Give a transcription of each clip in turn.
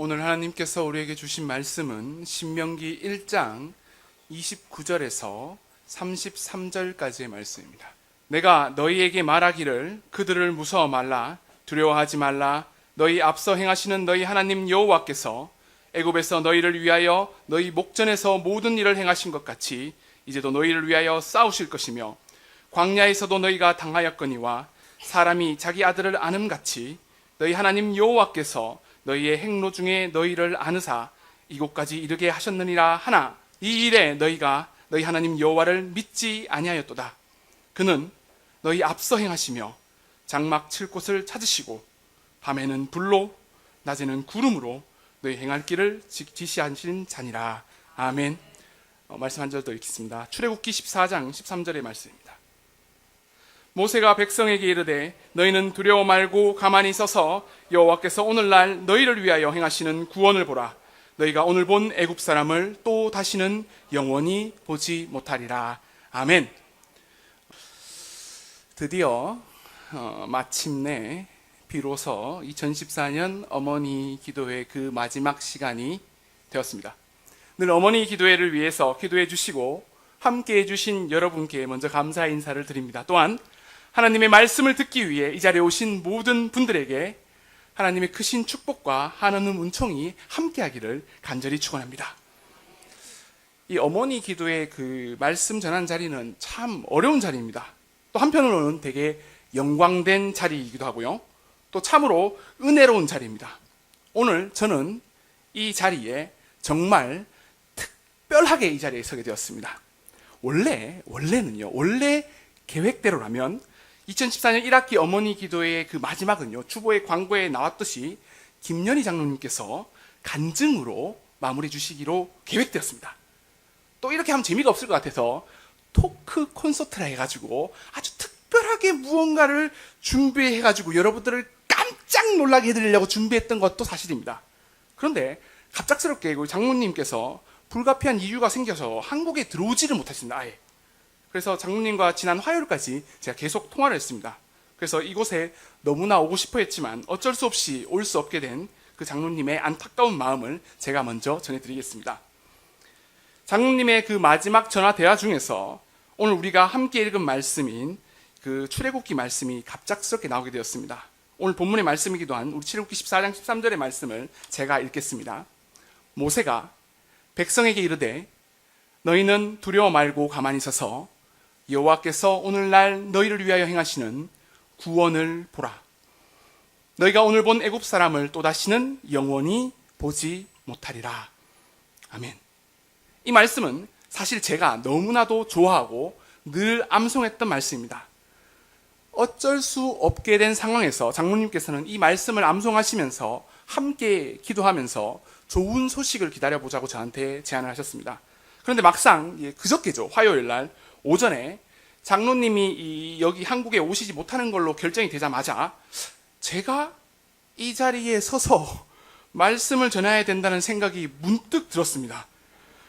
오늘 하나님께서 우리에게 주신 말씀은 신명기 1장 29절에서 33절까지의 말씀입니다. 내가 너희에게 말하기를 그들을 무서워 말라, 두려워하지 말라. 너희 앞서 행하시는 너희 하나님 여호와께서 애굽에서 너희를 위하여 너희 목전에서 모든 일을 행하신 것 같이 이제도 너희를 위하여 싸우실 것이며, 광야에서도 너희가 당하였거니와 사람이 자기 아들을 아는같이 너희 하나님 여호와께서 너희의 행로 중에 너희를 아느사 이곳까지 이르게 하셨느니라 하나, 이 일에 너희가 너희 하나님 여호와를 믿지 아니하였도다. 그는 너희 앞서 행하시며 장막 칠 곳을 찾으시고 밤에는 불로 낮에는 구름으로 너희 행할 길을 지시하신 자니라. 아멘. 말씀 한 절 더 읽겠습니다. 출애굽기 14장 13절의 말씀입니다. 모세가 백성에게 이르되 너희는 두려워 말고 가만히 서서 여호와께서 오늘날 너희를 위하여 행하시는 구원을 보라. 너희가 오늘 본 애굽 사람을 또 다시는 영원히 보지 못하리라. 아멘. 드디어 마침내 비로소 2014년 어머니 기도회 그 마지막 시간이 되었습니다. 늘 어머니 기도회를 위해서 기도해 주시고 함께해 주신 여러분께 먼저 감사의 인사를 드립니다. 또한 하나님의 말씀을 듣기 위해 이 자리에 오신 모든 분들에게 하나님의 크신 축복과 하나님 은총이 함께하기를 간절히 축원합니다. 이 어머니 기도의 그 말씀 전한 자리는 참 어려운 자리입니다. 또 한편으로는 되게 영광된 자리이기도 하고요. 또 참으로 은혜로운 자리입니다. 오늘 저는 이 자리에 정말 특별하게 이 자리에 서게 되었습니다. 원래 계획대로라면 2014년 1학기 어머니 기도회의 그 마지막은요, 주보의 광고에 나왔듯이 김연희 장로님께서 간증으로 마무리해 주시기로 계획되었습니다. 또 이렇게 하면 재미가 없을 것 같아서 토크 콘서트라 해가지고 아주 특별하게 무언가를 준비해가지고 여러분들을 깜짝 놀라게 해드리려고 준비했던 것도 사실입니다. 그런데 갑작스럽게 장로님께서 불가피한 이유가 생겨서 한국에 들어오지를 못하셨습니다. 아예. 그래서 장로님과 지난 화요일까지 제가 계속 통화를 했습니다. 그래서 이곳에 너무나 오고 싶어 했지만 어쩔 수 없이 올 수 없게 된 그 장로님의 안타까운 마음을 제가 먼저 전해드리겠습니다. 장로님의 그 마지막 전화 대화 중에서 오늘 우리가 함께 읽은 말씀인 그 출애굽기 말씀이 갑작스럽게 나오게 되었습니다. 오늘 본문의 말씀이기도 한 우리 출애굽기 14장 13절의 말씀을 제가 읽겠습니다. 모세가 백성에게 이르되 너희는 두려워 말고 가만히 서서 여호와께서 오늘날 너희를 위하여 행하시는 구원을 보라. 너희가 오늘 본 애굽 사람을 또다시는 영원히 보지 못하리라. 아멘. 이 말씀은 사실 제가 너무나도 좋아하고 늘 암송했던 말씀입니다. 어쩔 수 없게 된 상황에서 장로님께서는 이 말씀을 암송하시면서 함께 기도하면서 좋은 소식을 기다려보자고 저한테 제안을 하셨습니다. 그런데 막상 그저께죠, 화요일날 오전에 장로님이 여기 한국에 오시지 못하는 걸로 결정이 되자마자 제가 이 자리에 서서 말씀을 전해야 된다는 생각이 문득 들었습니다.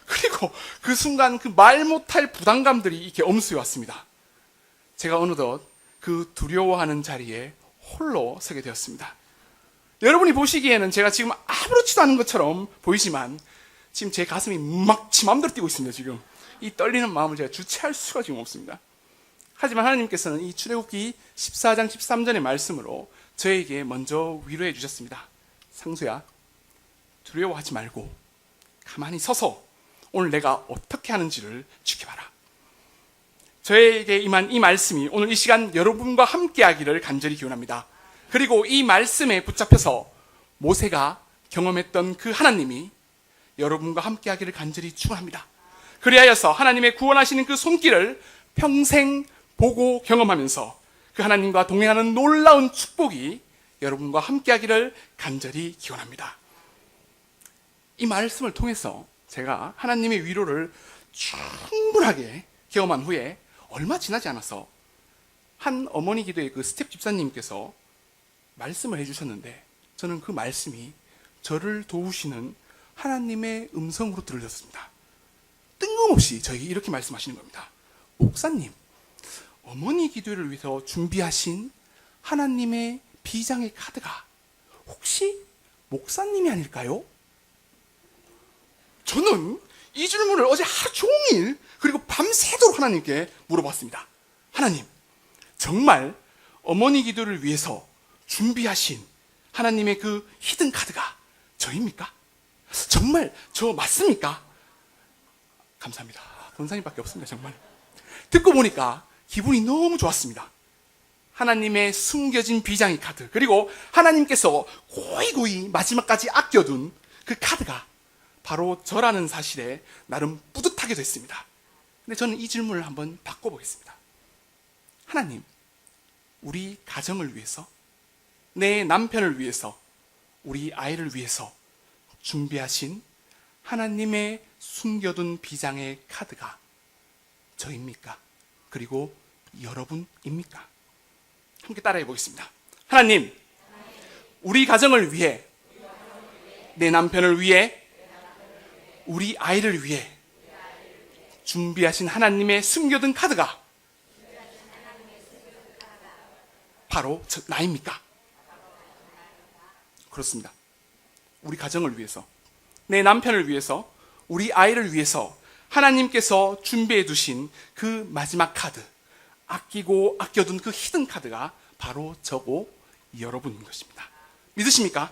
그리고 그 순간 그 말 못할 부담감들이 이렇게 엄수해 왔습니다. 제가 어느덧 그 두려워하는 자리에 홀로 서게 되었습니다. 여러분이 보시기에는 제가 지금 아무렇지도 않은 것처럼 보이지만 지금 제 가슴이 막 지 맘대로 뛰고 있습니다. 지금 이 떨리는 마음을 제가 주체할 수가 지금 없습니다. 하지만 하나님께서는 이 출애굽기 14장 13절의 말씀으로 저에게 먼저 위로해 주셨습니다. 상수야, 두려워하지 말고 가만히 서서 오늘 내가 어떻게 하는지를 지켜봐라. 저에게 임한 이 말씀이 오늘 이 시간 여러분과 함께 하기를 간절히 기원합니다. 그리고 이 말씀에 붙잡혀서 모세가 경험했던 그 하나님이 여러분과 함께 하기를 간절히 축원합니다. 그리하여서 하나님의 구원하시는 그 손길을 평생 보고 경험하면서 그 하나님과 동행하는 놀라운 축복이 여러분과 함께 하기를 간절히 기원합니다. 이 말씀을 통해서 제가 하나님의 위로를 충분하게 경험한 후에 얼마 지나지 않아서 한 어머니 기도의 그 스텝 집사님께서 말씀을 해주셨는데 저는 그 말씀이 저를 도우시는 하나님의 음성으로 들렸습니다. 뜬금없이 저에게 이렇게 말씀하시는 겁니다. 목사님, 어머니 기도를 위해서 준비하신 하나님의 비장의 카드가 혹시 목사님이 아닐까요? 저는 이 질문을 어제 하루 종일 그리고 밤새도록 하나님께 물어봤습니다. 하나님, 정말 어머니 기도를 위해서 준비하신 하나님의 그 히든 카드가 저입니까? 정말 저 맞습니까? 감사합니다. 권사님밖에 없습니다. 정말. 듣고 보니까 기분이 너무 좋았습니다. 하나님의 숨겨진 비장의 카드, 그리고 하나님께서 고이고이 마지막까지 아껴둔 그 카드가 바로 저라는 사실에 나름 뿌듯하게 됐습니다. 근데 저는 이 질문을 한번 바꿔보겠습니다. 하나님, 우리 가정을 위해서, 내 남편을 위해서, 우리 아이를 위해서 준비하신 하나님의 숨겨둔 비장의 카드가 저입니까? 그리고 여러분입니까? 함께 따라해 보겠습니다. 하나님, 우리 가정을 위해, 내 남편을 위해, 우리 아이를 위해 준비하신 하나님의 숨겨둔 카드가 바로 나입니까? 그렇습니다. 우리 가정을 위해서, 내 남편을 위해서, 우리 아이를 위해서 하나님께서 준비해 두신 그 마지막 카드, 아끼고 아껴둔 그 히든 카드가 바로 저고 여러분인 것입니다. 믿으십니까?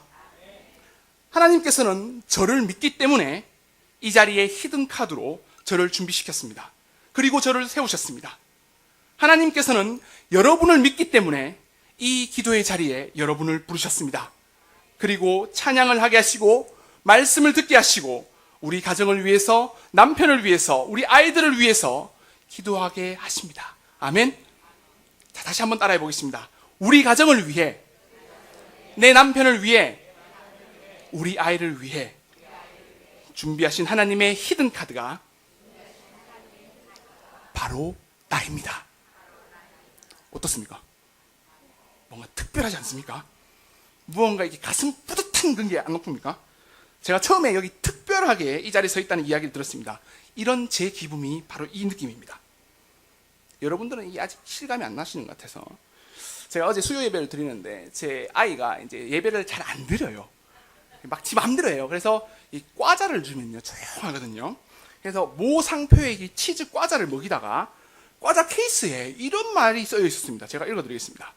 하나님께서는 저를 믿기 때문에 이 자리에 히든 카드로 저를 준비시켰습니다. 그리고 저를 세우셨습니다. 하나님께서는 여러분을 믿기 때문에 이 기도의 자리에 여러분을 부르셨습니다. 그리고 찬양을 하게 하시고 말씀을 듣게 하시고 우리 가정을 위해서, 남편을 위해서, 우리 아이들을 위해서 기도하게 하십니다. 아멘. 자, 다시 한번 따라해 보겠습니다. 우리 가정을 위해, 내 남편을 위해, 우리 아이를 위해 준비하신 하나님의 히든 카드가 바로 나입니다. 어떻습니까? 뭔가 특별하지 않습니까? 무언가 이게 가슴 뿌듯한 그런 게 안 높습니까? 제가 처음에 여기 특별하게 이 자리에 서 있다는 이야기를 들었습니다. 이런 제 기분이 바로 이 느낌입니다. 여러분들은 이 아직 실감이 안 나시는 것 같아서, 제가 어제 수요 예배를 드리는데 제 아이가 이제 예배를 잘 안 드려요. 막 지 맘대로 해요. 그래서 이 과자를 주면요 조용하거든요. 그래서 모 상표의 이 치즈 과자를 먹이다가 과자 케이스에 이런 말이 쓰여 있었습니다. 제가 읽어드리겠습니다.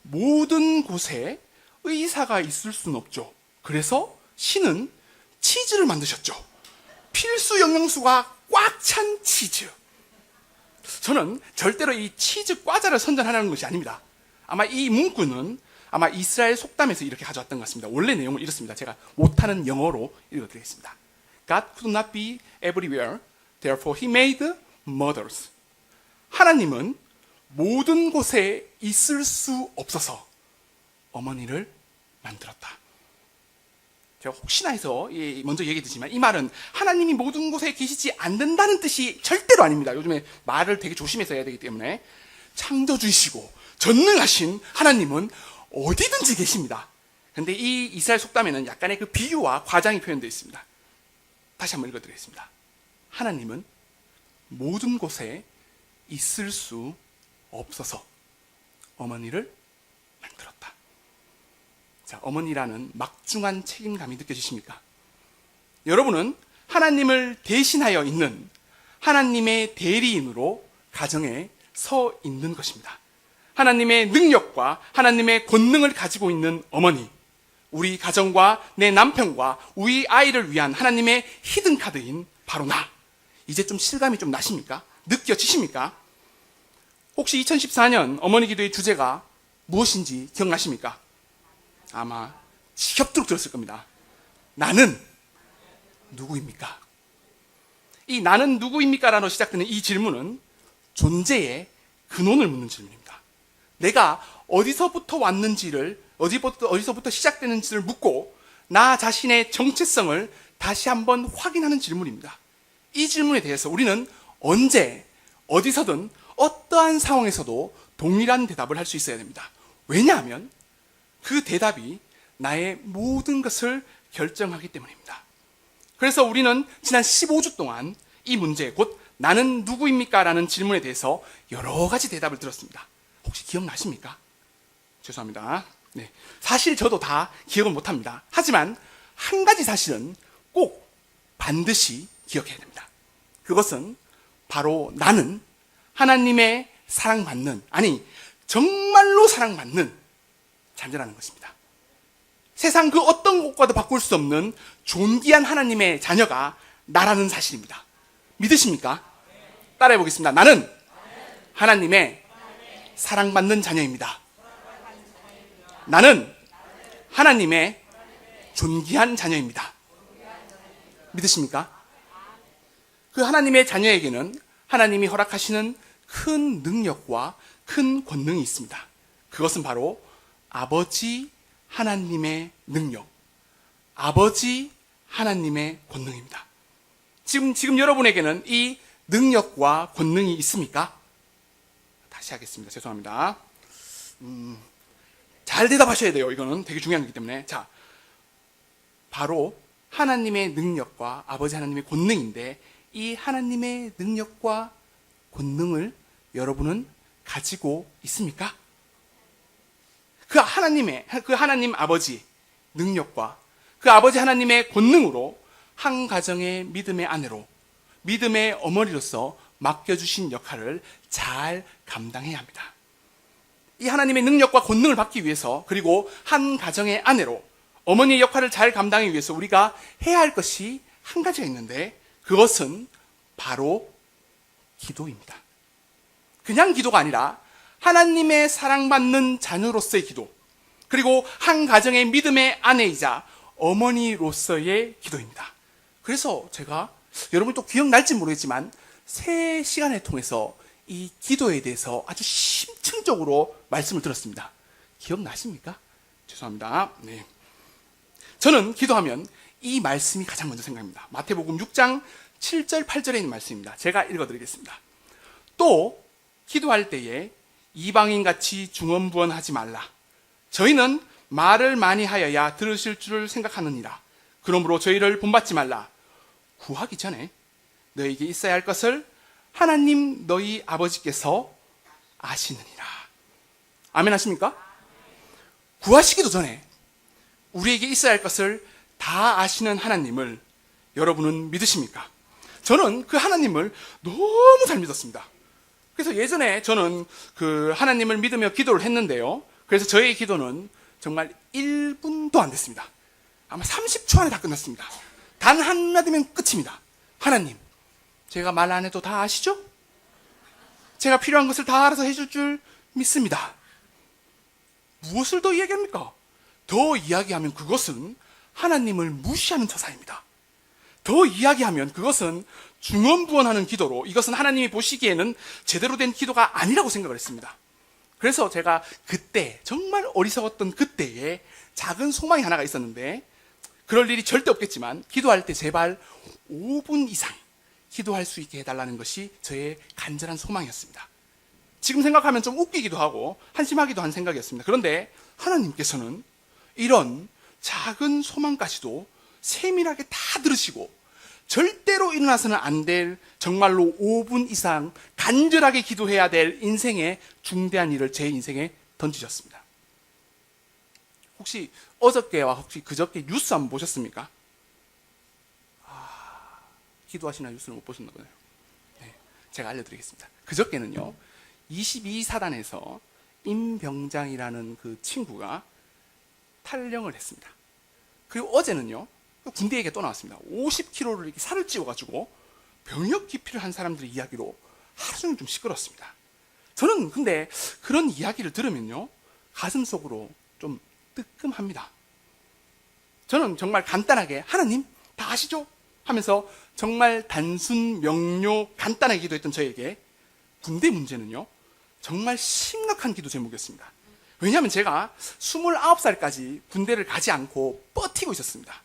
모든 곳에 의사가 있을 수는 없죠. 그래서 신은 치즈를 만드셨죠. 필수 영양소가 꽉 찬 치즈. 저는 절대로 이 치즈 과자를 선전하는 것이 아닙니다. 아마 이 문구는 아마 이스라엘 속담에서 이렇게 가져왔던 것 같습니다. 원래 내용은 이렇습니다. 제가 못하는 영어로 읽어드리겠습니다. God could not be everywhere, therefore he made mothers. 하나님은 모든 곳에 있을 수 없어서 어머니를 만들었다. 제가 혹시나 해서 먼저 얘기했지만 이 말은 하나님이 모든 곳에 계시지 않는다는 뜻이 절대로 아닙니다. 요즘에 말을 되게 조심해서 해야 되기 때문에 창조주이시고 전능하신 하나님은 어디든지 계십니다. 그런데 이 이스라엘 속담에는 약간의 그 비유와 과장이 표현되어 있습니다. 다시 한번 읽어드리겠습니다. 하나님은 모든 곳에 있을 수 없어서 어머니를 만들었다. 자, 어머니라는 막중한 책임감이 느껴지십니까? 여러분은 하나님을 대신하여 있는 하나님의 대리인으로 가정에 서 있는 것입니다. 하나님의 능력과 하나님의 권능을 가지고 있는 어머니, 우리 가정과 내 남편과 우리 아이를 위한 하나님의 히든 카드인 바로 나. 이제 좀 실감이 좀 나십니까? 느껴지십니까? 혹시 2014년 어머니 기도의 주제가 무엇인지 기억나십니까? 아마 지겹도록 들었을 겁니다. 나는 누구입니까? 이 나는 누구입니까? 라로 시작되는 이 질문은 존재의 근원을 묻는 질문입니다. 내가 어디서부터 왔는지를, 어디서부터 시작되는지를 묻고 나 자신의 정체성을 다시 한번 확인하는 질문입니다. 이 질문에 대해서 우리는 언제, 어디서든, 어떠한 상황에서도 동일한 대답을 할 수 있어야 됩니다. 왜냐하면 그 대답이 나의 모든 것을 결정하기 때문입니다. 그래서 우리는 지난 15주 동안 이 문제, 곧 나는 누구입니까? 라는 질문에 대해서 여러 가지 대답을 들었습니다. 혹시 기억나십니까? 죄송합니다. 네. 사실 저도 다 기억은 못합니다. 하지만 한 가지 사실은 꼭 반드시 기억해야 됩니다. 그것은 바로 나는 하나님의 사랑받는, 아니 정말로 사랑받는 자녀라는 것입니다. 세상 그 어떤 것과도 바꿀 수 없는 존귀한 하나님의 자녀가 나라는 사실입니다. 믿으십니까? 따라해 보겠습니다. 나는 하나님의 사랑받는 자녀입니다. 나는 하나님의 존귀한 자녀입니다. 믿으십니까? 그 하나님의 자녀에게는 하나님이 허락하시는 큰 능력과 큰 권능이 있습니다. 그것은 바로 아버지 하나님의 능력, 아버지 하나님의 권능입니다. 지금 여러분에게는 이 능력과 권능이 있습니까? 다시 하겠습니다. 죄송합니다. 잘 대답하셔야 돼요. 이거는 되게 중요한 거기 때문에. 자, 바로 하나님의 능력과 아버지 하나님의 권능인데, 이 하나님의 능력과 권능을 여러분은 가지고 있습니까? 그 하나님 아버지 능력과 그 아버지 하나님의 권능으로 한 가정의 믿음의 아내로, 믿음의 어머니로서 맡겨주신 역할을 잘 감당해야 합니다. 이 하나님의 능력과 권능을 받기 위해서, 그리고 한 가정의 아내로 어머니의 역할을 잘 감당하기 위해서 우리가 해야 할 것이 한 가지가 있는데, 그것은 바로 기도입니다. 그냥 기도가 아니라 하나님의 사랑받는 자녀로서의 기도, 그리고 한 가정의 믿음의 아내이자 어머니로서의 기도입니다. 그래서 제가, 여러분이 또 기억날지 모르겠지만 3시간을 통해서 이 기도에 대해서 아주 심층적으로 말씀을 들었습니다. 기억나십니까? 죄송합니다. 네. 저는 기도하면 이 말씀이 가장 먼저 생각납니다. 마태복음 6장 7절 8절에 있는 말씀입니다. 제가 읽어드리겠습니다. 또 기도할 때에 이방인같이 중언부언하지 말라. 저희는 말을 많이 하여야 들으실 줄을 생각하느니라. 그러므로 저희를 본받지 말라. 구하기 전에 너에게 있어야 할 것을 하나님 너희 아버지께서 아시느니라. 아멘 하십니까? 구하시기도 전에 우리에게 있어야 할 것을 다 아시는 하나님을 여러분은 믿으십니까? 저는 그 하나님을 너무 잘 믿었습니다. 그래서 예전에 저는 그 하나님을 믿으며 기도를 했는데요. 그래서 저의 기도는 정말 1분도 안 됐습니다. 아마 30초 안에 다 끝났습니다. 단 한마디면 끝입니다. 하나님, 제가 말 안 해도 다 아시죠? 제가 필요한 것을 다 알아서 해줄 줄 믿습니다. 무엇을 더 이야기합니까? 더 이야기하면 그것은 하나님을 무시하는 처사입니다. 더 이야기하면 그것은 중언부언하는 기도로, 이것은 하나님이 보시기에는 제대로 된 기도가 아니라고 생각을 했습니다. 그래서 제가 그때, 정말 어리석었던 그때에 작은 소망이 하나가 있었는데, 그럴 일이 절대 없겠지만 기도할 때 제발 5분 이상 기도할 수 있게 해달라는 것이 저의 간절한 소망이었습니다. 지금 생각하면 좀 웃기기도 하고 한심하기도 한 생각이었습니다. 그런데 하나님께서는 이런 작은 소망까지도 세밀하게 다 들으시고, 절대로 일어나서는 안 될, 정말로 5분 이상 간절하게 기도해야 될 인생의 중대한 일을 제 인생에 던지셨습니다. 혹시 어저께와 혹시 그저께 뉴스 한번 보셨습니까? 기도하시나 뉴스를 못 보셨나 보네요. 네, 제가 알려드리겠습니다. 그저께는요, 22사단에서 임병장이라는 그 친구가 탈영을 했습니다. 그리고 어제는요, 군대 얘기가 또 나왔습니다. 50kg를 이렇게 살을 찌워가지고 병역 기피를 한 사람들의 이야기로 하루 종일 좀 시끄럽습니다. 저는 근데 그런 이야기를 들으면요, 가슴속으로 좀 뜨끔합니다. 저는 정말 간단하게 하나님 다 아시죠? 하면서 정말 단순 명료 간단하게 기도했던 저에게 군대 문제는요, 정말 심각한 기도 제목이었습니다. 왜냐하면 제가 29살까지 군대를 가지 않고 버티고 있었습니다.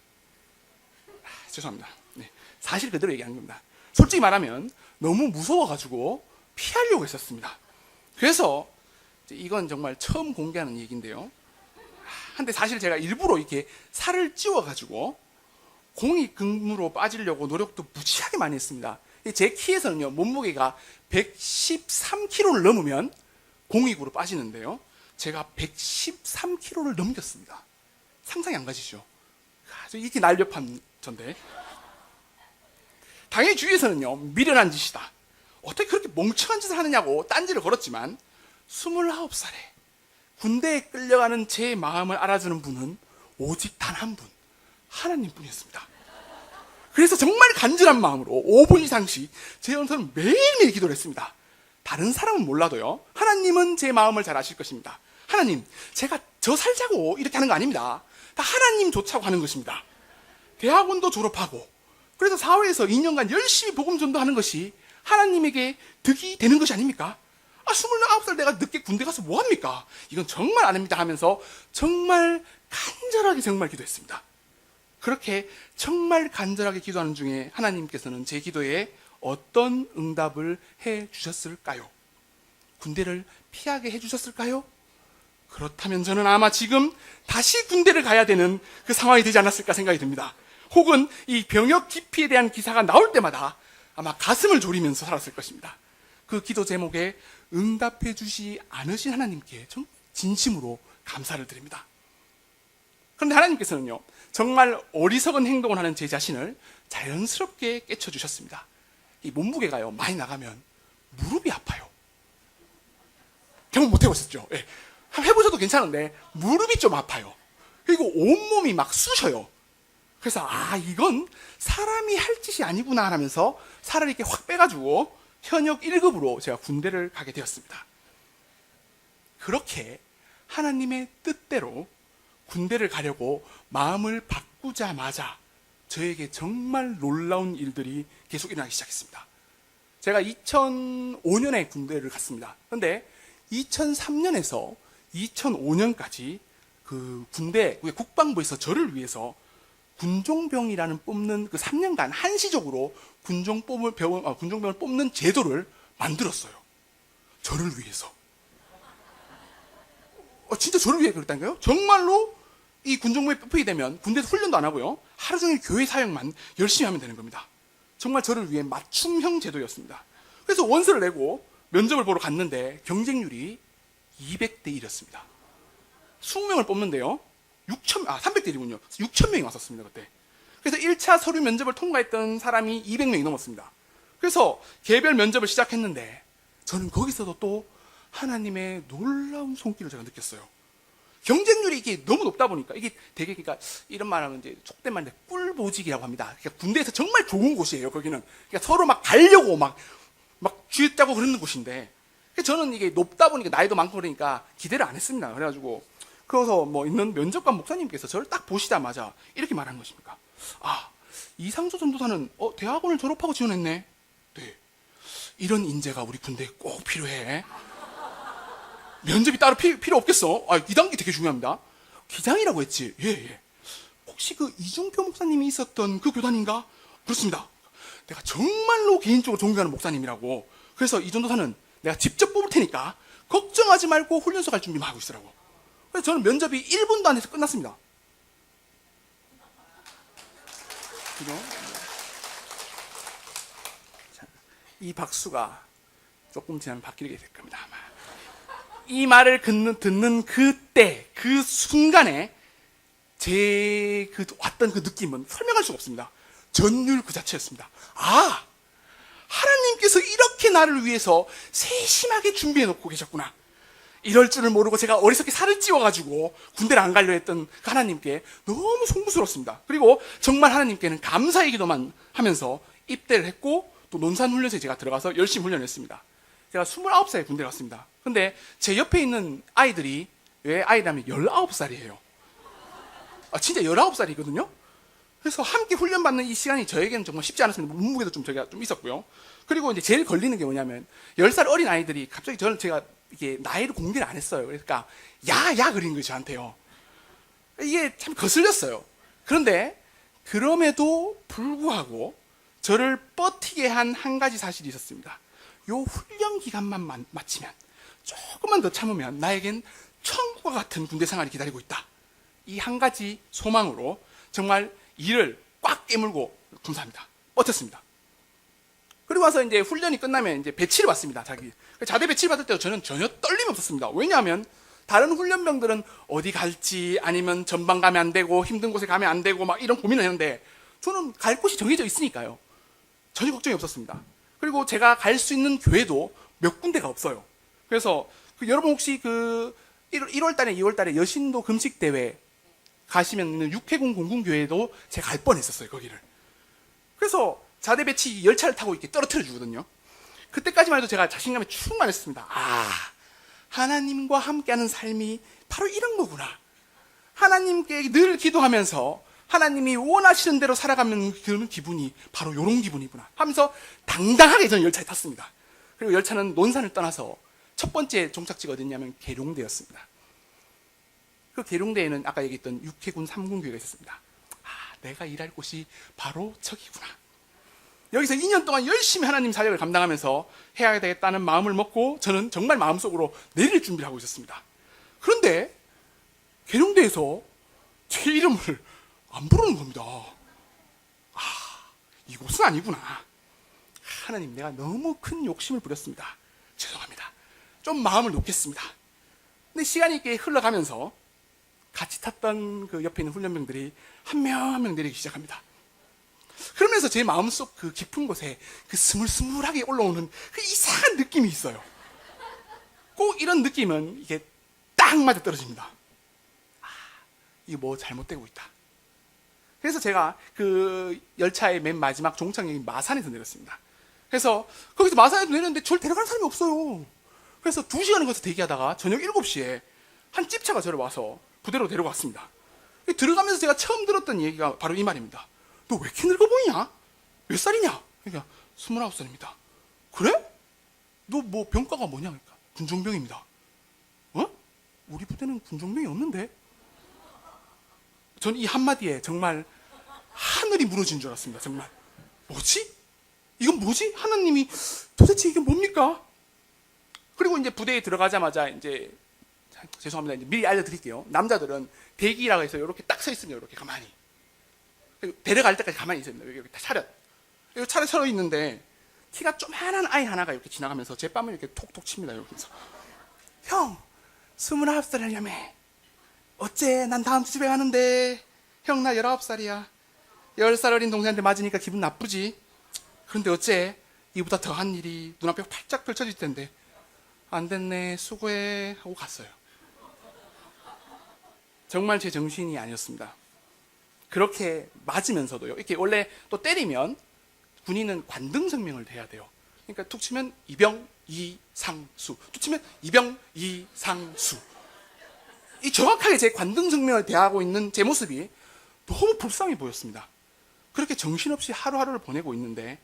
죄송합니다. 네, 사실 그대로 얘기하는 겁니다. 솔직히 말하면 너무 무서워가지고 피하려고 했었습니다. 그래서 이건 정말 처음 공개하는 얘기인데요. 근데 사실 제가 일부러 이렇게 살을 찌워가지고 공익근무로 빠지려고 노력도 무지하게 많이 했습니다. 제 키에서는요, 몸무게가 113kg를 넘으면 공익으로 빠지는데요, 제가 113kg를 넘겼습니다. 상상이 안 가시죠? 아주 이게 날렵한 전데. 당연히 주위에서는요, 미련한 짓이다. 어떻게 그렇게 멍청한 짓을 하느냐고 딴지를 걸었지만 29살에 군대에 끌려가는 제 마음을 알아주는 분은 오직 단 한 분, 하나님뿐이었습니다. 그래서 정말 간절한 마음으로 5분 이상씩 제 연설은 매일매일 기도를 했습니다. 다른 사람은 몰라도요, 하나님은 제 마음을 잘 아실 것입니다. 하나님, 제가 저 살자고 이렇게 하는 거 아닙니다. 다 하나님 좋자고 하는 것입니다. 대학원도 졸업하고, 그래서 사회에서 2년간 열심히 복음 전도하는 것이 하나님에게 득이 되는 것이 아닙니까? 29살 내가 늦게 군대 가서 뭐합니까? 이건 정말 아닙니다 하면서 정말 간절하게 정말 기도했습니다. 그렇게 정말 간절하게 기도하는 중에 하나님께서는 제 기도에 어떤 응답을 해 주셨을까요? 군대를 피하게 해 주셨을까요? 그렇다면 저는 아마 지금 다시 군대를 가야 되는 그 상황이 되지 않았을까 생각이 듭니다. 혹은 이 병역 기피에 대한 기사가 나올 때마다 아마 가슴을 졸이면서 살았을 것입니다. 그 기도 제목에 응답해 주시 않으신 하나님께 진심으로 감사를 드립니다. 그런데 하나님께서는요, 정말 어리석은 행동을 하는 제 자신을 자연스럽게 깨쳐주셨습니다. 이 몸무게가요, 많이 나가면 무릎이 아파요. 경험 못 해보셨죠? 예. 한번 해보셔도 괜찮은데 무릎이 좀 아파요. 그리고 온몸이 막 쑤셔요. 그래서 이건 사람이 할 짓이 아니구나 하면서 살을 이렇게 확 빼가지고 현역 1급으로 제가 군대를 가게 되었습니다. 그렇게 하나님의 뜻대로 군대를 가려고 마음을 바꾸자마자 저에게 정말 놀라운 일들이 계속 일어나기 시작했습니다. 제가 2005년에 군대를 갔습니다. 그런데 2003년에서 2005년까지 그 군대, 국방부에서 저를 위해서 군종병이라는 뽑는 그 3년간 한시적으로 군종병을 뽑는 제도를 만들었어요. 저를 위해서. 진짜 저를 위해 그랬다니까요? 정말로 이 군종병에 뽑히게 되면 군대에서 훈련도 안 하고요, 하루 종일 교회 사역만 열심히 하면 되는 겁니다. 정말 저를 위해 맞춤형 제도였습니다. 그래서 원서를 내고 면접을 보러 갔는데 경쟁률이 200대 1이었습니다. 20명을 뽑는데요, 300대 1이군요. 6,000명이 왔었습니다, 그때. 그래서 1차 서류 면접을 통과했던 사람이 200명이 넘었습니다. 그래서 개별 면접을 시작했는데 저는 거기서도 또 하나님의 놀라운 손길을 제가 느꼈어요. 경쟁률이 이게 너무 높다 보니까 이게 되게, 그러니까 이런 말하면 이제 속된 말인데 꿀보직이라고 합니다. 그러니까 군대에서 정말 좋은 곳이에요, 거기는. 그러니까 서로 막 가려고 막 쥐짜고 그러는 곳인데, 저는 이게 높다 보니까 나이도 많고 그러니까 기대를 안 했습니다. 그래가지고 그래서 있는 면접관 목사님께서 저를 딱 보시자마자 이렇게 말하는 것입니까? 이상조 전도사는 대학원을 졸업하고 지원했네. 네. 이런 인재가 우리 군대에 꼭 필요해. 면접이 따로 필요 없겠어? 이 단계 되게 중요합니다. 기장이라고 했지? 예. 혹시 그 이중표 목사님이 있었던 그 교단인가? 그렇습니다. 내가 정말로 개인적으로 존경하는 목사님이라고. 그래서 이 전도사는 내가 직접 뽑을 테니까 걱정하지 말고 훈련소 갈 준비만 하고 있으라고. 그래서 저는 면접이 1분도 안 돼서 끝났습니다. 그죠? 자, 이 박수가 조금 지나면 바뀌게 될 겁니다, 아마. 이 말을 듣는 그때, 그 순간에 제 왔던 그 느낌은 설명할 수가 없습니다. 전율 그 자체였습니다. 하나님께서 이렇게 나를 위해서 세심하게 준비해 놓고 계셨구나. 이럴 줄을 모르고 제가 어리석게 살을 찌워가지고 군대를 안 가려 했던 그 하나님께 너무 송구스럽습니다. 그리고 정말 하나님께는 감사의 기도만 하면서 입대를 했고, 또 논산훈련소에 제가 들어가서 열심히 훈련했습니다. 제가 29살에 군대를 갔습니다. 근데 제 옆에 있는 아이들이, 왜 아이라면 19살이에요. 진짜 19살이거든요. 그래서 함께 훈련받는 이 시간이 저에게는 정말 쉽지 않았습니다. 몸무게도 제가 좀 있었고요. 그리고 이제 제일 걸리는 게 뭐냐면 10살 어린 아이들이 갑자기 제가 이게 나이를 공개를 안 했어요. 그러니까 야 그린 거예요, 저한테요. 이게 참 거슬렸어요. 그런데 그럼에도 불구하고 저를 버티게 한 한 가지 사실이 있었습니다. 요 훈련 기간만 마치면, 조금만 더 참으면 나에겐 천국과 같은 군대 생활이 기다리고 있다. 이 한 가지 소망으로 정말 이를 꽉 깨물고 감사합니다. 버텼습니다. 그리고 와서 이제 훈련이 끝나면 이제 배치를 받습니다. 자대 배치를 받을 때도 저는 전혀 떨림이 없었습니다. 왜냐하면 다른 훈련병들은 어디 갈지 아니면 전방 가면 안 되고 힘든 곳에 가면 안 되고 막 이런 고민을 했는데 저는 갈 곳이 정해져 있으니까요. 전혀 걱정이 없었습니다. 그리고 제가 갈 수 있는 교회도 몇 군데가 없어요. 그래서 여러분 혹시 1월 달에 2월 달에 여신도 금식 대회 가시면 육해군 공군교회도 제가 갈 뻔했었어요, 거기를. 그래서 자대 배치 열차를 타고 이렇게 떨어뜨려 주거든요. 그때까지만 해도 제가 자신감에 충만했습니다. 하나님과 함께하는 삶이 바로 이런 거구나. 하나님께 늘 기도하면서 하나님이 원하시는 대로 살아가는 그런 기분이 바로 이런 기분이구나 하면서 당당하게 저는 열차에 탔습니다. 그리고 열차는 논산을 떠나서 첫 번째 종착지가 어딨냐면 계룡대였습니다. 그 계룡대에는 아까 얘기했던 육해군 3군교회가 있었습니다. 내가 일할 곳이 바로 저기구나. 여기서 2년 동안 열심히 하나님 사역을 감당하면서 해야 되겠다는 마음을 먹고 저는 정말 마음속으로 내릴 준비를 하고 있었습니다. 그런데 계룡대에서 제 이름을 안 부르는 겁니다. 이곳은 아니구나. 하나님, 내가 너무 큰 욕심을 부렸습니다. 죄송합니다. 좀 마음을 놓겠습니다. 근데 시간이 이렇게 흘러가면서 같이 탔던 그 옆에 있는 훈련병들이 한 명 한 명 내리기 시작합니다. 그러면서 제 마음속 그 깊은 곳에 그 스물스물하게 올라오는 그 이상한 느낌이 있어요. 꼭 이런 느낌은 이게 딱 맞아 떨어집니다. 이거 뭐 잘못되고 있다. 그래서 제가 그 열차의 맨 마지막 종착역인 마산에서 내렸습니다. 그래서 거기서 마산에서 내렸는데 저를 데려가는 사람이 없어요. 그래서 2시간을 거기서 대기하다가 저녁 7시에 한 집차가 저를 와서 부대로 데려갔습니다. 들어가면서 제가 처음 들었던 얘기가 바로 이 말입니다. 너 왜 이렇게 늙어 보이냐? 몇 살이냐? 그러니까 29살입니다. 그래? 너 뭐 병과가 뭐냐? 그러니까 군종병입니다. 우리 부대는 군종병이 없는데? 전 이 한마디에 정말 하늘이 무너진 줄 알았습니다. 정말 뭐지? 이건 뭐지? 하나님이 도대체 이게 뭡니까? 그리고 이제 부대에 들어가자마자 이제 죄송합니다. 이제 미리 알려드릴게요. 남자들은 대기라고 해서 이렇게 딱 서 있습니다. 이렇게 가만히. 데려갈 때까지 가만히 있습니다. 여기 다 차렷. 여기 차례 서 있는데 키가 조만한 아이 하나가 이렇게 지나가면서 제 뺨을 이렇게 톡톡 칩니다. 여기서 형 29살이라며. 어째? 난 다음 주 집에 가는데. 형 나 19살이야. 10살 어린 동생한테 맞으니까 기분 나쁘지. 그런데 어째? 이보다 더한 일이 눈앞에 활짝 펼쳐질 텐데. 안 됐네, 수고해 하고 갔어요. 정말 제 정신이 아니었습니다. 그렇게 맞으면서도요. 이렇게 원래 또 때리면 군인은 관등성명을 해야 돼요. 그러니까 툭 치면 이병 이상수, 툭 치면 이병 이상수. 이 정확하게 제 관등성명을 대하고 있는 제 모습이 너무 불쌍해 보였습니다. 그렇게 정신없이 하루하루를 보내고 있는데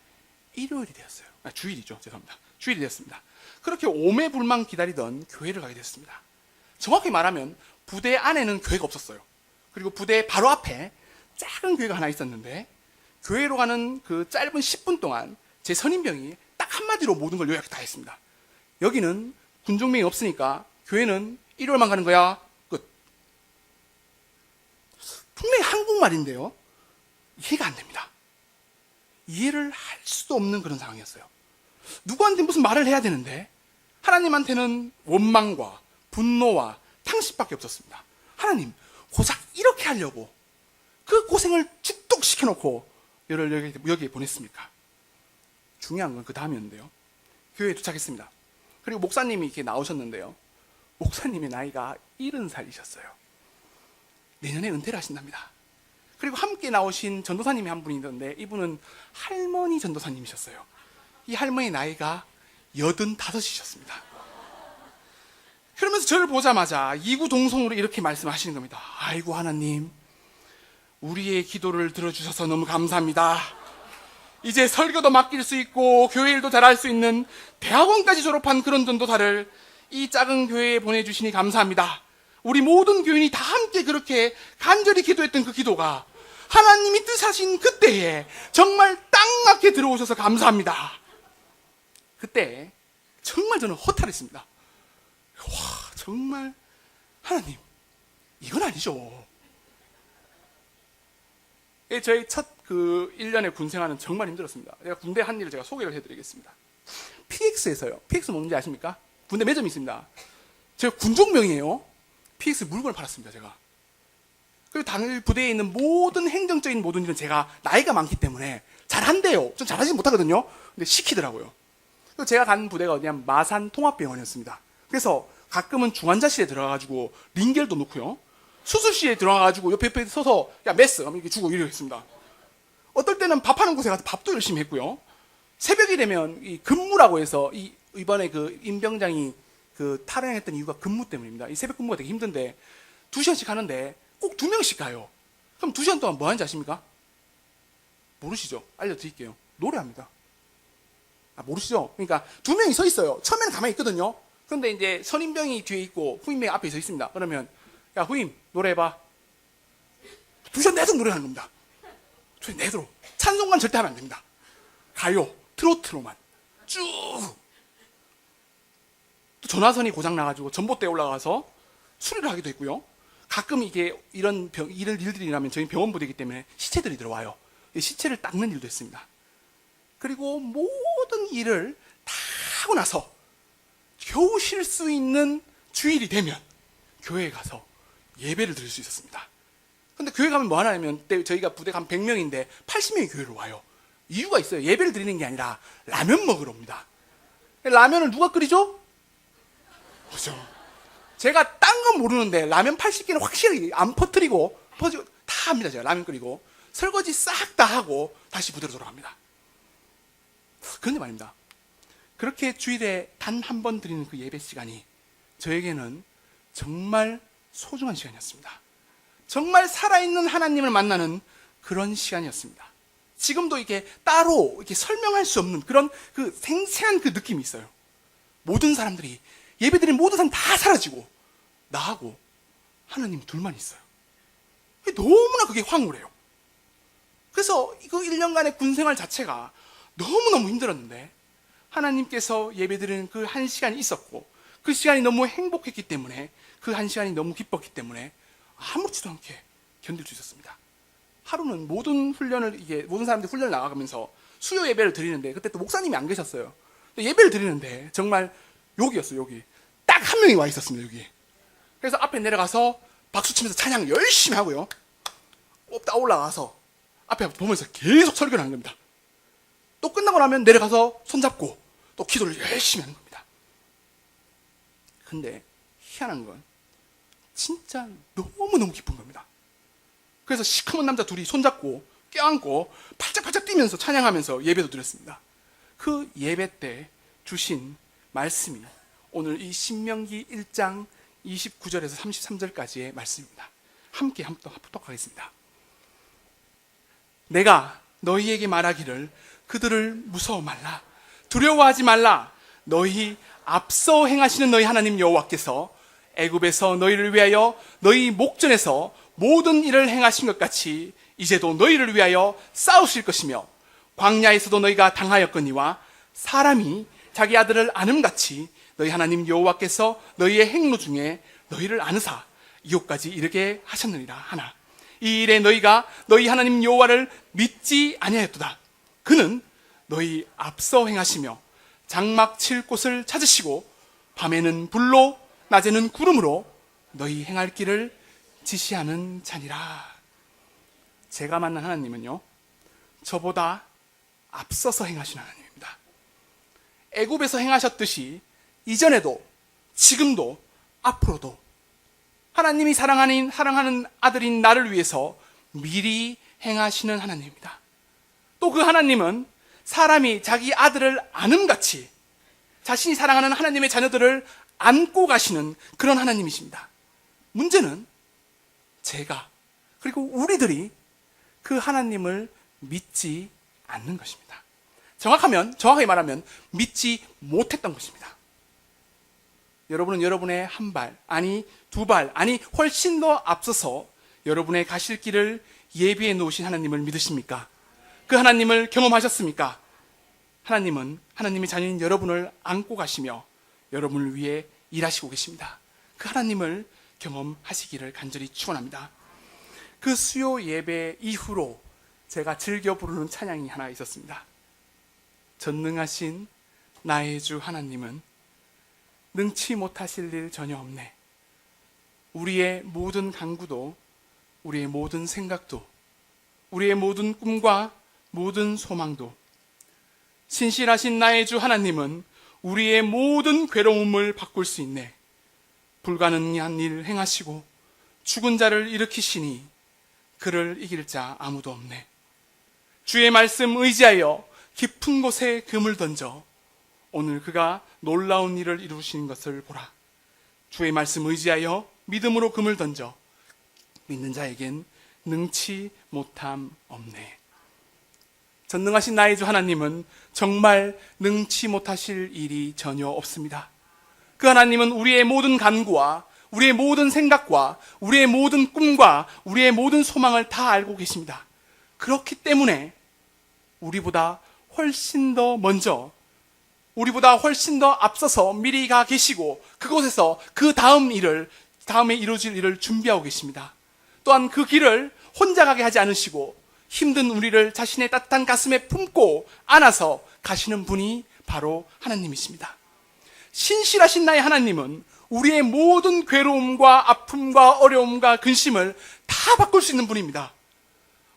일요일이 되었어요. 주일이죠. 죄송합니다. 주일이 되었습니다. 그렇게 오매불망 기다리던 교회를 가게 됐습니다. 정확히 말하면 부대 안에는 교회가 없었어요. 그리고 부대 바로 앞에 작은 교회가 하나 있었는데 교회로 가는 그 짧은 10분 동안 제 선임병이 딱 한마디로 모든 걸 요약해 다 했습니다. 여기는 군종병이 없으니까 교회는 일요일만 가는 거야. 끝. 분명히 한국말인데요. 이해가 안 됩니다. 이해를 할 수도 없는 그런 상황이었어요. 누구한테 무슨 말을 해야 되는데 하나님한테는 원망과 분노와 탕식밖에 없었습니다. 하나님, 고작 이렇게 하려고 그 고생을 죽독 시켜놓고 여를 여기에 보냈습니까? 중요한 건 그 다음이었는데요. 교회에 도착했습니다. 그리고 목사님이 이렇게 나오셨는데요. 목사님의 나이가 70살이셨어요. 내년에 은퇴를 하신답니다. 그리고 함께 나오신 전도사님이 한 분이 있는데 이분은 할머니 전도사님이셨어요. 이 할머니 나이가 85이셨습니다. 그러면서 저를 보자마자 이구동성으로 이렇게 말씀하시는 겁니다. 아이고 하나님, 우리의 기도를 들어주셔서 너무 감사합니다. 이제 설교도 맡길 수 있고 교회 일도 잘할 수 있는 대학원까지 졸업한 그런 전도사를 이 작은 교회에 보내주시니 감사합니다. 우리 모든 교인이 다 함께 그렇게 간절히 기도했던 그 기도가 하나님이 뜻하신 그때에 정말 딱 맞게 들어오셔서 감사합니다. 그때 정말 저는 허탈했습니다. 와, 정말 하나님, 이건 아니죠. 저희 첫 1년의 군생활은 정말 힘들었습니다. 제가 군대 한 일을 제가 소개를 해드리겠습니다. PX에서요. PX 뭔지 아십니까? 군대 매점이 있습니다. 제가 군종병이에요. PX 물건을 팔았습니다, 제가. 그리고 당일 부대에 있는 모든 행정적인 모든 일은 제가 나이가 많기 때문에 잘한대요. 좀 잘하지 못하거든요. 근데 시키더라고요. 그리고 제가 간 부대가 어디냐면 마산 통합병원이었습니다. 그래서 가끔은 중환자실에 들어가가지고 링겔도 놓고요. 수술실에 들어가가지고 옆에 서서 야 메스 하면 이렇게 주고 이러고 있습니다. 어떨 때는 밥하는 곳에 가서 밥도 열심히 했고요. 새벽이 되면 이 근무라고 해서 이번에 그 임병장이 그 탈영했던 이유가 근무 때문입니다. 이 새벽 근무가 되게 힘든데 2시간씩 하는데 꼭 2명씩 가요. 그럼 2시간 동안 뭐 하는지 아십니까? 모르시죠? 알려드릴게요. 노래합니다. 모르시죠? 그러니까 2명이 서 있어요. 처음에는 가만히 있거든요. 그런데 이제 선임병이 뒤에 있고 후임병이 앞에 서 있습니다. 그러면 야 후임 노래해봐. 2시간 내도록 노래하는 겁니다. 2시간 내도록. 찬송만 절대 하면 안 됩니다. 가요, 트로트로만 쭉. 또 전화선이 고장 나가지고 전봇대에 올라가서 수리를 하기도 했고요. 가끔 이게 이런 일들이 일어나면 저희 병원 부대이기 때문에 시체들이 들어와요. 시체를 닦는 일도 했습니다. 그리고 모든 일을 다 하고 나서 겨우 쉴 수 있는 주일이 되면 교회에 가서 예배를 드릴 수 있었습니다. 근데 교회 가면 뭐 하냐면 저희가 부대가 한 100명인데 80명이 교회로 와요. 이유가 있어요. 예배를 드리는 게 아니라 라면 먹으러 옵니다. 라면을 누가 끓이죠? 그렇죠. 제가 딴 건 모르는데 라면 80개는 확실히 안 퍼뜨리고 다 합니다. 제가 라면 끓이고 설거지 싹 다 하고 다시 부대로 돌아갑니다. 그런데 말입니다. 그렇게 주일에 단 한 번 드리는 그 예배 시간이 저에게는 정말 소중한 시간이었습니다. 정말 살아있는 하나님을 만나는 그런 시간이었습니다. 지금도 이게 따로 이렇게 설명할 수 없는 그런 그 생생한 그 느낌이 있어요. 모든 사람들이 예배드린 모든 사람 다 사라지고 나하고 하나님 둘만 있어요. 너무나 그게 황홀해요. 그래서 그 1년간의 군생활 자체가 너무너무 힘들었는데 하나님께서 예배드리는 그 한 시간이 있었고 그 시간이 너무 행복했기 때문에 그 한 시간이 너무 기뻤기 때문에 아무렇지도 않게 견딜 수 있었습니다. 하루는 모든 사람들이 훈련을 나가면서 수요 예배를 드리는데 그때 또 목사님이 안 계셨어요. 예배를 드리는데 정말 여기였어요. 여기 딱 한 명이 와 있었습니다. 여기. 그래서 앞에 내려가서 박수 치면서 찬양 열심히 하고요. 딱 올라가서 앞에 보면서 계속 설교를 하는 겁니다. 또 끝나고 나면 내려가서 손잡고 또 기도를 열심히 하는 겁니다. 근데 희한한 건 진짜 너무너무 기쁜 겁니다. 그래서 시커먼 남자 둘이 손잡고 껴안고 팔짝팔짝 뛰면서 찬양하면서 예배도 드렸습니다. 그 예배 때 주신 말씀이 오늘 이 신명기 1장 29절에서 33절까지의 말씀입니다. 함께 합독하겠습니다. 내가 너희에게 말하기를 그들을 무서워 말라. 두려워하지 말라. 너희 앞서 행하시는 너희 하나님 여호와께서 애굽에서 너희를 위하여 너희 목전에서 모든 일을 행하신 것 같이 이제도 너희를 위하여 싸우실 것이며 광야에서도 너희가 당하였거니와 사람이 자기 아들을 아름같이 너희 하나님 여호와께서 너희의 행로 중에 너희를 아느사 이곳까지 이르게 하셨느니라 하나 이 일에 너희가 너희 하나님 여호와를 믿지 아니하였도다. 그는 너희 앞서 행하시며 장막 칠 곳을 찾으시고 밤에는 불로 낮에는 구름으로 너희 행할 길을 지시하는 자니라. 제가 만난 하나님은요 저보다 앞서서 행하시는 하나님입니다. 애굽에서 행하셨듯이 이전에도 지금도 앞으로도 하나님이 사랑하는 아들인 나를 위해서 미리 행하시는 하나님입니다. 또 그 하나님은 사람이 자기 아들을 안음같이 자신이 사랑하는 하나님의 자녀들을 안고 가시는 그런 하나님이십니다. 문제는 제가 그리고 우리들이 그 하나님을 믿지 않는 것입니다. 정확하게 말하면 믿지 못했던 것입니다. 여러분은 여러분의 한 발, 아니 두 발, 아니 훨씬 더 앞서서 여러분의 가실 길을 예비해 놓으신 하나님을 믿으십니까? 그 하나님을 경험하셨습니까? 하나님은 하나님의 자녀인 여러분을 안고 가시며 여러분을 위해 일하시고 계십니다. 그 하나님을 경험하시기를 간절히 축원합니다. 그 수요 예배 이후로 제가 즐겨 부르는 찬양이 하나 있었습니다. 전능하신 나의 주 하나님은 능치 못하실 일 전혀 없네. 우리의 모든 간구도, 우리의 모든 생각도, 우리의 모든 꿈과 모든 소망도, 신실하신 나의 주 하나님은 우리의 모든 괴로움을 바꿀 수 있네. 불가능한 일을 행하시고 죽은 자를 일으키시니 그를 이길 자 아무도 없네. 주의 말씀 의지하여 깊은 곳에 금을 던져 오늘 그가 놀라운 일을 이루시는 것을 보라. 주의 말씀 의지하여 믿음으로 금을 던져 믿는 자에겐 능치 못함 없네. 전능하신 나의 주 하나님은 정말 능치 못하실 일이 전혀 없습니다. 그 하나님은 우리의 모든 간구와 우리의 모든 생각과 우리의 모든 꿈과 우리의 모든 소망을 다 알고 계십니다. 그렇기 때문에 우리보다 훨씬 더 먼저, 우리보다 훨씬 더 앞서서 미리 가 계시고 그곳에서 그 다음에 이루어질 일을 준비하고 계십니다. 또한 그 길을 혼자 가게 하지 않으시고 힘든 우리를 자신의 따뜻한 가슴에 품고 안아서 가시는 분이 바로 하나님이십니다. 신실하신 나의 하나님은 우리의 모든 괴로움과 아픔과 어려움과 근심을 다 바꿀 수 있는 분입니다.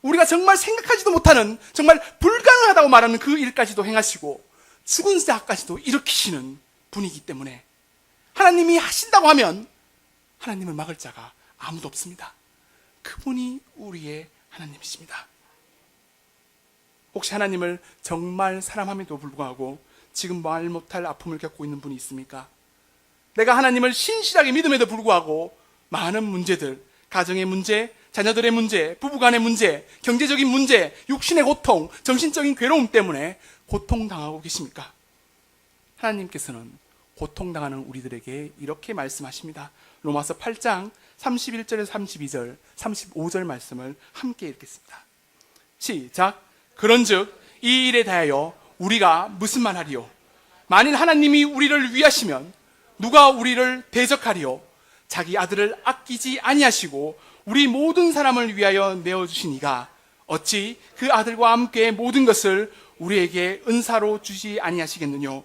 우리가 정말 생각하지도 못하는, 정말 불가능하다고 말하는 그 일까지도 행하시고 죽은 자까지도 일으키시는 분이기 때문에 하나님이 하신다고 하면 하나님을 막을 자가 아무도 없습니다. 그분이 우리의 하나님이십니다. 혹시 하나님을 정말 사랑함에도 불구하고 지금 말 못할 아픔을 겪고 있는 분이 있습니까? 내가 하나님을 신실하게 믿음에도 불구하고 많은 문제들, 가정의 문제, 자녀들의 문제, 부부간의 문제, 경제적인 문제, 육신의 고통, 정신적인 괴로움 때문에 고통당하고 계십니까? 하나님께서는 고통당하는 우리들에게 이렇게 말씀하십니다. 로마서 8장 31절에서 32절, 35절 말씀을 함께 읽겠습니다. 시작. 그런즉 이 일에 대하여 우리가 무슨 말하리요? 만일 하나님이 우리를 위하시면 누가 우리를 대적하리요? 자기 아들을 아끼지 아니하시고 우리 모든 사람을 위하여 내어주신 이가 어찌 그 아들과 함께 모든 것을 우리에게 은사로 주지 아니하시겠느뇨?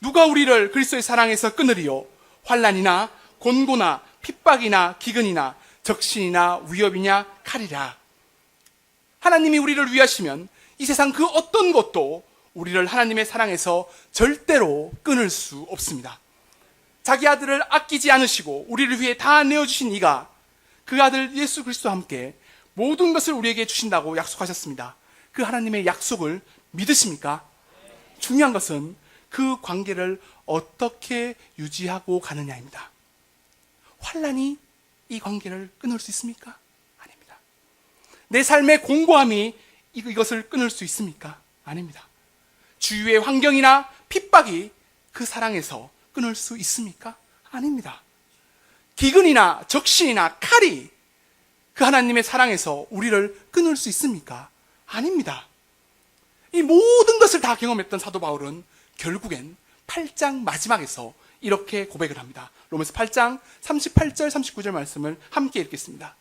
누가 우리를 그리스도의 사랑에서 끊으리요? 환난이나 곤고나 핍박이나 기근이나 적신이나 위협이냐 칼이라. 하나님이 우리를 위하시면 이 세상 그 어떤 것도 우리를 하나님의 사랑에서 절대로 끊을 수 없습니다. 자기 아들을 아끼지 않으시고 우리를 위해 다 내어주신 이가 그 아들 예수 그리스도와 함께 모든 것을 우리에게 주신다고 약속하셨습니다. 그 하나님의 약속을 믿으십니까? 중요한 것은 그 관계를 어떻게 유지하고 가느냐입니다. 환난이 이 관계를 끊을 수 있습니까? 아닙니다. 내 삶의 공고함이 이것을 끊을 수 있습니까? 아닙니다. 주위의 환경이나 핍박이 그 사랑에서 끊을 수 있습니까? 아닙니다. 기근이나 적신이나 칼이 그 하나님의 사랑에서 우리를 끊을 수 있습니까? 아닙니다. 이 모든 것을 다 경험했던 사도 바울은 결국엔 8장 마지막에서 이렇게 고백을 합니다. 로마서 8장 38절 39절 말씀을 함께 읽겠습니다.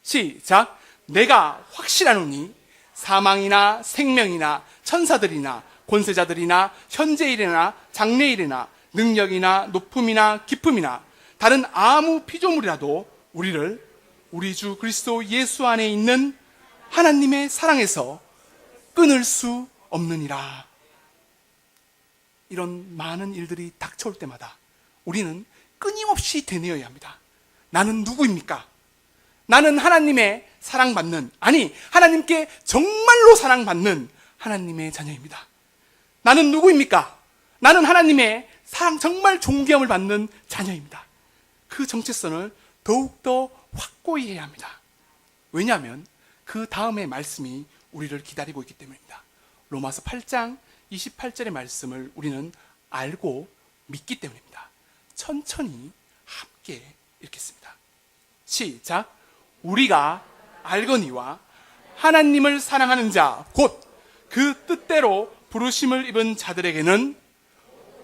시작. 내가 확실하노니 사망이나 생명이나 천사들이나 권세자들이나 현재일이나 장래일이나 능력이나 높음이나 깊음이나 다른 아무 피조물이라도 우리를 우리 주 그리스도 예수 안에 있는 하나님의 사랑에서 끊을 수 없느니라. 이런 많은 일들이 닥쳐올 때마다 우리는 끊임없이 되뇌어야 합니다. 나는 누구입니까? 나는 하나님의 사랑받는, 아니 하나님께 정말로 사랑받는 하나님의 자녀입니다. 나는 누구입니까? 나는 하나님의 사랑, 정말 존귀함을 받는 자녀입니다. 그 정체성을 더욱더 확고히 해야 합니다. 왜냐하면 그 다음의 말씀이 우리를 기다리고 있기 때문입니다. 로마서 8장 28절의 말씀을 우리는 알고 믿기 때문입니다. 천천히 함께 읽겠습니다. 시작. 우리가 알거니와 하나님을 사랑하는 자 곧 그 뜻대로 부르심을 입은 자들에게는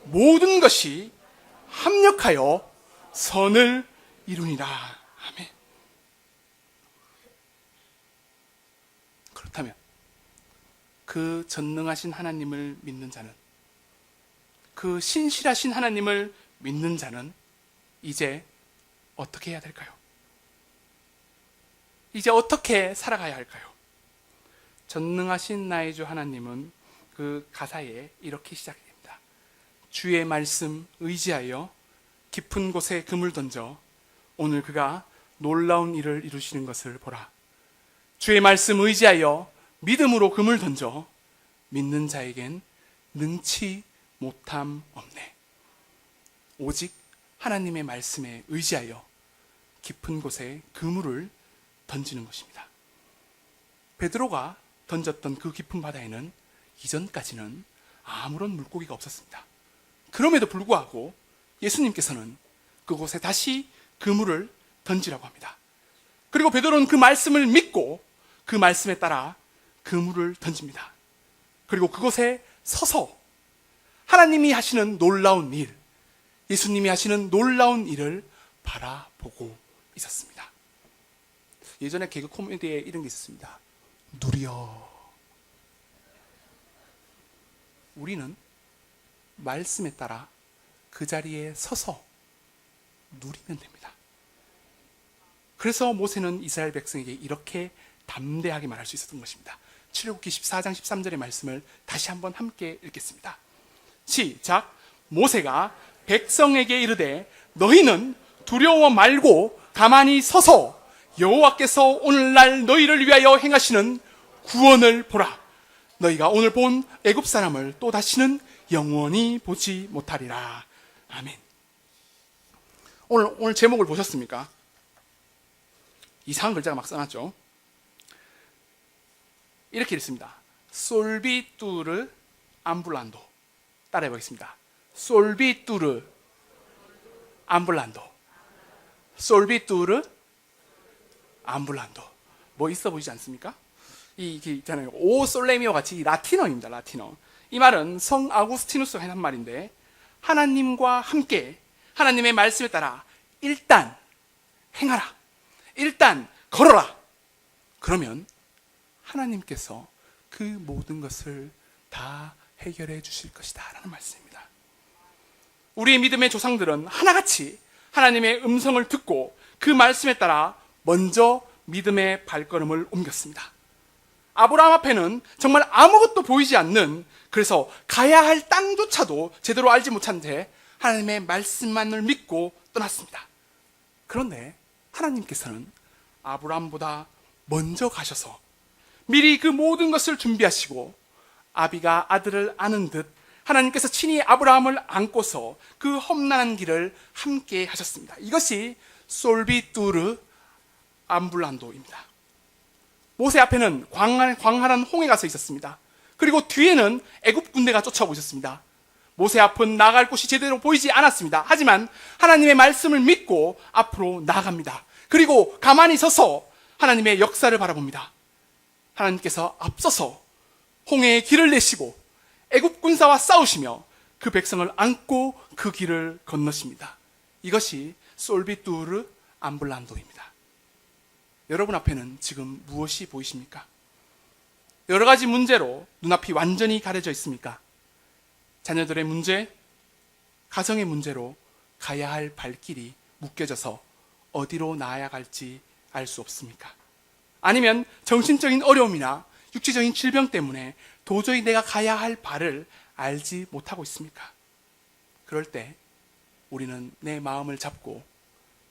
모든 것이 합력하여 선을 이루니라. 아멘. 그렇다면 그 전능하신 하나님을 믿는 자는, 그 신실하신 하나님을 믿는 자는 이제 어떻게 해야 될까요? 이제 어떻게 살아가야 할까요? 전능하신 나의 주 하나님은 그 가사에 이렇게 시작됩니다. 주의 말씀 의지하여 깊은 곳에 금을 던져 오늘 그가 놀라운 일을 이루시는 것을 보라. 주의 말씀 의지하여 믿음으로 금을 던져 믿는 자에겐 능치 못함 없네. 오직 하나님의 말씀에 의지하여 깊은 곳에 그물을 던지는 것입니다. 베드로가 던졌던 그 깊은 바다에는 이전까지는 아무런 물고기가 없었습니다. 그럼에도 불구하고 예수님께서는 그곳에 다시 그물을 던지라고 합니다. 그리고 베드로는 그 말씀을 믿고 그 말씀에 따라 그물을 던집니다. 그리고 그곳에 서서 하나님이 하시는 놀라운 일, 예수님이 하시는 놀라운 일을 바라보고 있었습니다. 예전에 개그 코미디에 이런 게 있었습니다. 누려. 우리는 말씀에 따라 그 자리에 서서 누리면 됩니다. 그래서 모세는 이스라엘 백성에게 이렇게 담대하게 말할 수 있었던 것입니다. 출애굽기 14장 13절의 말씀을 다시 한번 함께 읽겠습니다. 시작. 모세가 백성에게 이르되 너희는 두려워 말고 가만히 서서 여호와께서 오늘날 너희를 위하여 행하시는 구원을 보라. 너희가 오늘 본 애굽 사람을 또 다시는 영원히 보지 못하리라. 아멘. 오늘 제목을 보셨습니까? 이상한 글자가 막 써놨죠. 이렇게 읽습니다. 솔비뚜르 암블란도. 따라해 보겠습니다. 솔비뚜르 암블란도. 솔비뚜르 암블란도. 뭐 있어 보이지 않습니까? 이게 있잖아요. 오 솔레미오 같이 라틴어입니다. 라틴어. 이 말은 성 아구스티누스가 한 말인데, 하나님과 함께 하나님의 말씀에 따라 일단 행하라. 일단 걸어라. 그러면 하나님께서 그 모든 것을 다 해결해 주실 것이다 라는 말씀입니다. 우리의 믿음의 조상들은 하나같이 하나님의 음성을 듣고 그 말씀에 따라 먼저 믿음의 발걸음을 옮겼습니다. 아브라함 앞에는 정말 아무것도 보이지 않는, 그래서 가야 할 땅조차도 제대로 알지 못한 채 하나님의 말씀만을 믿고 떠났습니다. 그런데 하나님께서는 아브라함보다 먼저 가셔서 미리 그 모든 것을 준비하시고, 아비가 아들을 아는 듯 하나님께서 친히 아브라함을 안고서 그 험난한 길을 함께 하셨습니다. 이것이 솔비뚜르 암블란도입니다. 모세 앞에는 광활한 홍해가 서 있었습니다. 그리고 뒤에는 애굽 군대가 쫓아오고 있었습니다. 모세 앞은 나아갈 곳이 제대로 보이지 않았습니다. 하지만 하나님의 말씀을 믿고 앞으로 나아갑니다. 그리고 가만히 서서 하나님의 역사를 바라봅니다. 하나님께서 앞서서 홍해의 길을 내시고 애굽 군사와 싸우시며 그 백성을 안고 그 길을 건너십니다. 이것이 솔비뚜르 암블란도입니다. 여러분 앞에는 지금 무엇이 보이십니까? 여러 가지 문제로 눈앞이 완전히 가려져 있습니까? 자녀들의 문제, 가정의 문제로 가야 할 발길이 묶여져서 어디로 나아야 할지 알 수 없습니까? 아니면 정신적인 어려움이나 육체적인 질병 때문에 도저히 내가 가야 할 발을 알지 못하고 있습니까? 그럴 때 우리는 내 마음을 잡고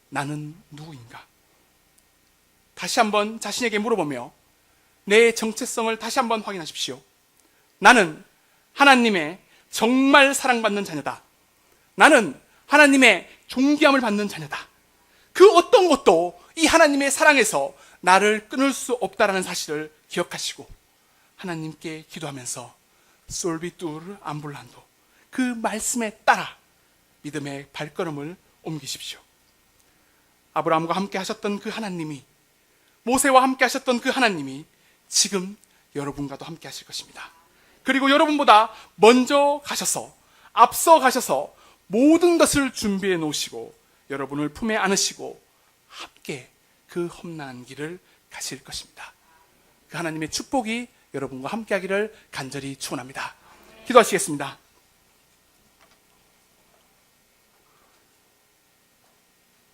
나는 누구인가? 다시 한번 자신에게 물어보며 내 정체성을 다시 한번 확인하십시오. 나는 하나님의 정말 사랑받는 자녀다. 나는 하나님의 존귀함을 받는 자녀다. 그 어떤 것도 이 하나님의 사랑에서 나를 끊을 수 없다라는 사실을 기억하시고 하나님께 기도하면서 솔비뚜르 암블란도, 그 말씀에 따라 믿음의 발걸음을 옮기십시오. 아브라함과 함께 하셨던 그 하나님이, 모세와 함께 하셨던 그 하나님이 지금 여러분과도 함께 하실 것입니다. 그리고 여러분보다 먼저 가셔서, 앞서 가셔서 모든 것을 준비해 놓으시고 여러분을 품에 안으시고 함께 그 험난한 길을 가실 것입니다. 그 하나님의 축복이 여러분과 함께 하기를 간절히 축원합니다. 기도하시겠습니다.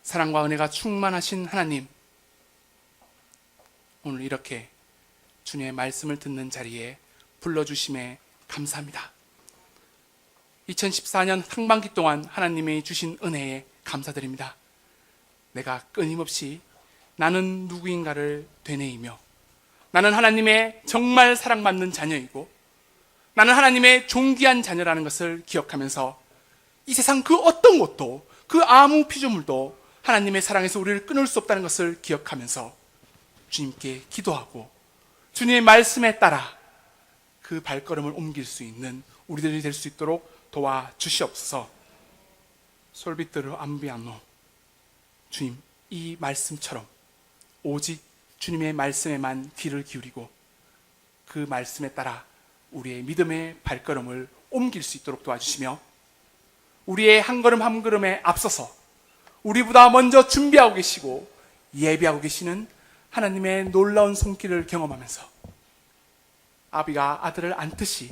사랑과 은혜가 충만하신 하나님, 오늘 이렇게 주님의 말씀을 듣는 자리에 불러주심에 감사합니다. 2014년 상반기 동안 하나님이 주신 은혜에 감사드립니다. 내가 끊임없이 나는 누구인가를 되뇌이며 나는 하나님의 정말 사랑받는 자녀이고 나는 하나님의 존귀한 자녀라는 것을 기억하면서 이 세상 그 어떤 것도 그 아무 피조물도 하나님의 사랑에서 우리를 끊을 수 없다는 것을 기억하면서 주님께 기도하고 주님의 말씀에 따라 그 발걸음을 옮길 수 있는 우리들이 될 수 있도록 도와주시옵소서. 솔비트르 암비아노, 주님, 이 말씀처럼 오직 주님의 말씀에만 귀를 기울이고 그 말씀에 따라 우리의 믿음의 발걸음을 옮길 수 있도록 도와주시며 우리의 한 걸음 한 걸음에 앞서서 우리보다 먼저 준비하고 계시고 예비하고 계시는 하나님의 놀라운 손길을 경험하면서 아비가 아들을 안듯이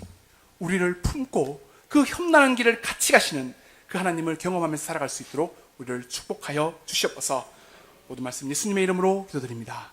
우리를 품고 그 험난한 길을 같이 가시는 그 하나님을 경험하면서 살아갈 수 있도록 우리를 축복하여 주시옵소서. 모든 말씀 예수님의 이름으로 기도드립니다.